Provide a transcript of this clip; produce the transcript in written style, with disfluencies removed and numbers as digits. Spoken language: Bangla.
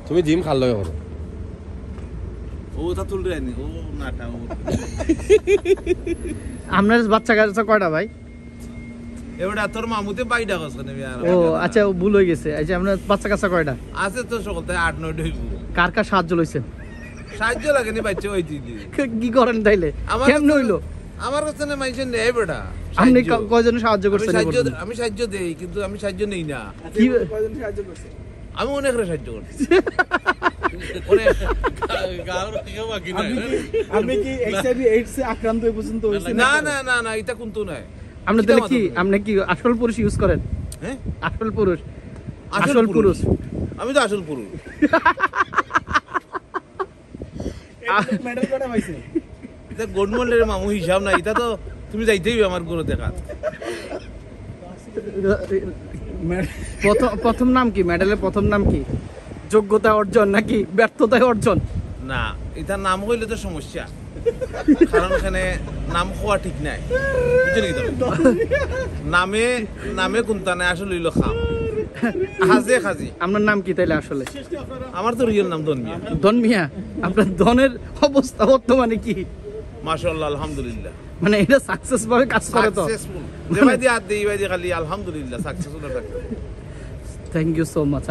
তুমি জিম খাল লগে করো ও তা তুল রে নি ও নাটা ও আপনার বাচ্চা কাচ্চা কয়টা ভাই? এবারে তোর মামুতে বাইডা গছ কেন আর ও আচ্ছা ও ভুল হয়ে গেছে। আচ্ছা আপনার বাচ্চা কাচ্চা কয়টা? আছে তো সকলতে 8-9 হইব। কার কার সাহায্য লইছেন? সাহায্য লাগেনি বাচ্চা ওই দিদি কি করেন তাইলে? কেমন হইলো? আমার কাছে না মাইছেন নেই বেটা। আপনি কয়জন সাহায্য করছেন? আমি সাহায্য দেই কিন্তু আমি সাহায্য নেই না। কি কয়জন সাহায্য করছে? আমি অনেকরে সাহায্য করছি। অনেক গাওর কেউ বাকি নাই। আপনি কি এইচআইভি এইডস এ আক্রান্ত হয়ে পর্যন্ত হইছেন? না না না না এটা কোনটো নাই। আপনি তাহলে কি আপনি কি আসল পুরুষ ইউজ করেন? হ্যাঁ আসল পুরুষ। আসল পুরুষ। আমি তো আসল পুরুষ। মেডেল কটা পাইছে? এটা গভর্নমেন্টের মামু হিসাব নাই। এটা তো তুমি যাইতেই আমার গরু দেখা। প্রথম নাম কি? মেডেলের প্রথম নাম কি? যোগ্যতা অর্জন নাকি ব্যর্থতায় অর্জন? না এটা নাম হইলে তো সমস্যা। কারণ এখানে নাম হওয়া ঠিক নাই। বুঝছেন কি নামে নামে কোনটা নাই আসলে হইলো খাম। হাজে খাজি। আপনার নাম কি তাইলে আসলে? আমার তো রিয়েল নাম ধনমিয়া। ধন মিয়া। আপনার ধনের অবস্থা বর্তমানে কি? মাশাআল্লাহ আলহামদুলিল্লাহ। মানে এটা সাকসেস ভাবে কাজ করে তো? সাকসেসফুল। যে ভাই দি আদ দেই ভাই দি খালি আলহামদুলিল্লাহ সাকসেসফুল থাকে। Thank you so much.